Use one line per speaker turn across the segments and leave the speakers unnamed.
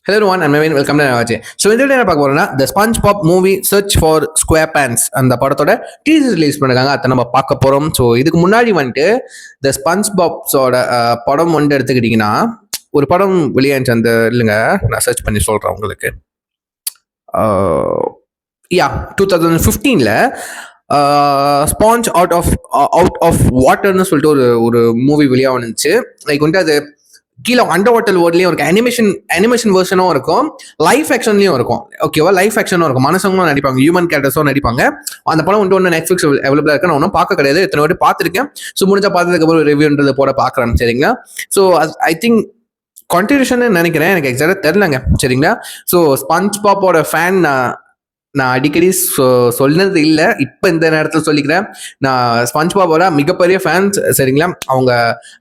Hello everyone, I'm Naveen. Welcome to Navache. So இந்த video என்ன பார்க்க போறோம்னா The SpongeBob Movie Search for SquarePants அந்த படத்தோட டீசர் ரிலீஸ் பண்ணிருக்காங்க. அதை நம்ம பார்க்க போறோம். ஸோ இதுக்கு முன்னாடி வந்துட்டு The SpongeBobஸோட படம் வந்து எடுத்துக்கிட்டிங்கன்னா ஒரு படம் வெளியாச்சு. அந்த இல்லைங்க, நான் சர்ச் பண்ணி சொல்கிறேன் உங்களுக்கு. 2015 ஸ்பாஞ்ச் அவுட் ஆஃப் வாட்டர்னு சொல்லிட்டு ஒரு மூவி வெளியாக வந்துச்சு. லைக் வந்துட்டு அது கீழே அண்டர் வாட்டர் வேர்ட்லயும் இருக்கும், அனிமேஷன் வெர்ஷனும் இருக்கும், லைஃப் ஆக்ஷன்லயும் இருக்கும். ஓகேவா, லைஃப் ஆக்ஷனும் இருக்கும், மனுஷங்களும் நடிப்பாங்க, ஹியூமன் கேரக்டர்ஸும் நடிப்பாங்க. அந்த படம் ஒன்று நெட்ஃபிளிக்ஸ் அவைலபிளா இருக்கு. நான் ஒன்றும் பார்க்க கிடையாது, எத்தனை வாட்டி பார்த்துருக்கேன். ஸோ முடிஞ்சா பார்த்ததுக்கு அப்புறம் ரிவ்யூன்றது போட பார்க்குறேன். சரிங்களா. ஸோ ஐ திங்க் கான்ட்ரிபியூஷன் நினைக்கிறேன், எனக்கு எக்ஸாக்டா தெரிலங்க. சரிங்களா. ஸோ ஸ்பாஞ்ச்பாபோட ஃபேன் நான் அடிக்கடி சொன்னது இல்லை, இப்போ இந்த நேரத்தில் சொல்லிக்கிறேன். நான் ஸ்பாஞ்ச்பாபோட மிகப்பெரிய ஃபேன்ஸ். சரிங்களா. அவங்க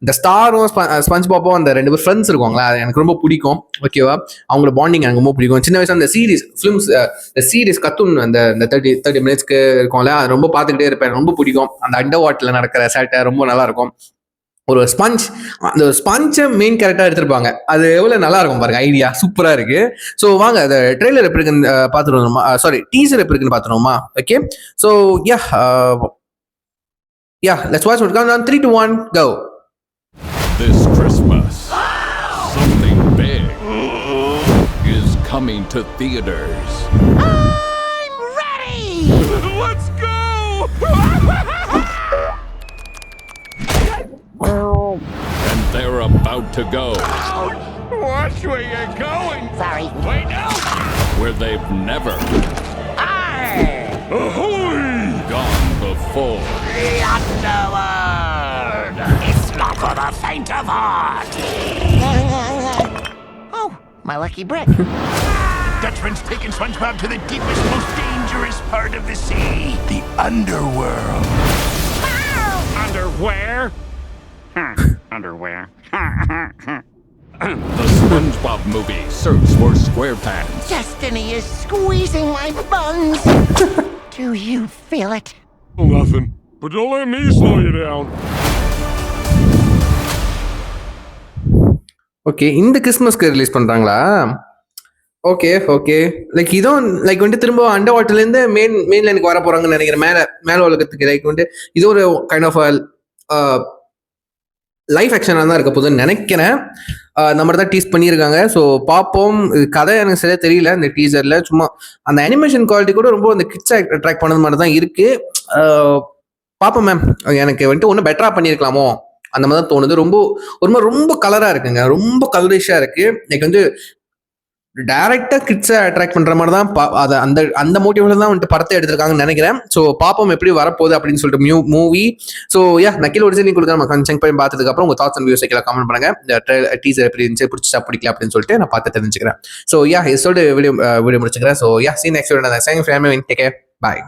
இந்த ஸ்டாரும் ஸ்பாஞ்ச்பாபும் அந்த ரெண்டு பேர் ஃப்ரெண்ட்ஸ் இருக்காங்களா, அது எனக்கு ரொம்ப பிடிக்கும். ஓகேவா, அவங்களோட பாண்டிங் எனக்கு ரொம்ப பிடிக்கும். சின்ன வயசுல அந்த ஃபிலிம்ஸ் சீரீஸ் கத்துன் அந்த 30 மினிட்ஸ்க்கு இருக்கும்ல, அது ரொம்ப பார்த்துக்கிட்டே இருப்பேன். ரொம்ப பிடிக்கும். அந்த அண்டர் வாட்டர்ல நடக்கிற சேட்டை ரொம்ப நல்லா இருக்கும். ஒரு அந்த ஸ்பஞ்சை மெயின் கேரக்டரா எடுத்திருப்பாங்க. அது எவ்வளவு நல்லா இருக்கும் பாருங்க, ஐடியா சூப்பரா இருக்கு. ஸோ வாங்க அந்த ட்ரெய்லர் எப்படி இருக்குன்னு பார்த்துருவோமா, சாரி டீசர் எப்படி இருக்குன்னு பார்த்துருவோமா. Okay, so let's watch it. Count down 3, 2, 1, go.
This Christmas, something big is coming to theaters.
I'm ready.
Let's go. And they're about to go. Watch where you're going.
Sorry.
Wait, no. Where they've never gone before.
The underworld. It's not for the faint of heart. Oh, my lucky brick.
Dutchman's taken SpongeBob to the deepest, most dangerous part of the sea. The underworld.
Underwear? Underwear.
The SpongeBob movie Search for SquarePants.
Destiny is squeezing my buns. Do you feel it?
Nothing. But don't let me slow you down.
Okay, இந்த கிறிஸ்மஸ்க்கு release பண்றாங்களா? Okay, like இதுவும் like வந்துட்டு திரும்ப under வாட்டர்ல இருந்து main லைனுக்கு வர போறாங்கன்னு நினைக்கிறேன். மேல உலகத்துக்கு லைக் வந்துட்டு இது ஒரு கைண்ட் ஆஃப் லைஃப் ஆக்ஷனாக தான் இருக்க போதுன்னு நினைக்கிறேன். நம்ம தான் டீஸ் பண்ணியிருக்காங்க. ஸோ பார்ப்போம். கதை எனக்கு சரியா தெரியல இந்த டீசர்ல. சும்மா அந்த அனிமேஷன் குவாலிட்டி கூட ரொம்ப அந்த கிட்ஸை அட்ராக்ட் பண்ணது மாதிரி தான் இருக்கு. பார்ப்போம் மேம். எனக்கு வந்துட்டு ஒன்றும் பெட்டரா பண்ணியிருக்கலாமோ அந்த மாதிரி தான் தோணுது. ரொம்ப கலரா இருக்குங்க, ரொம்ப கலரிஷா இருக்கு. எனக்கு வந்து டைரக்டா கிட்ஸை அட்ராக்ட் பண்ற மாதிரி தான் அந்த மோட்டிவ்ல தான் வந்துட்டு படத்தை எடுத்திருக்காங்கன்னு நினைக்கிறேன். ஸோ பாப்போம் எப்படி வரப்போகுது அப்படின்னு சொல்லிட்டு மூவி. ஸோ நக்கில் ஒரு நீ கொடுக்க நம்ம செக் பண்ணி பார்த்ததுக்கு அப்புறம் உங்க தாட்ஸ் அண்ட் வியூஸ் எல்லாம் கமெண்ட் பண்ணுங்க. இந்த டீசர் எப்படி இருந்துச்சு, பிடிச்சா பிடிக்கல அப்படின்னு சொல்லிட்டு நான் பார்த்து தெரிஞ்சுக்கிறேன். ஸோ இதோட வீடியோ முடிச்சுக்கிறேன். So see you next video. Thank you for having me. Take care. Bye.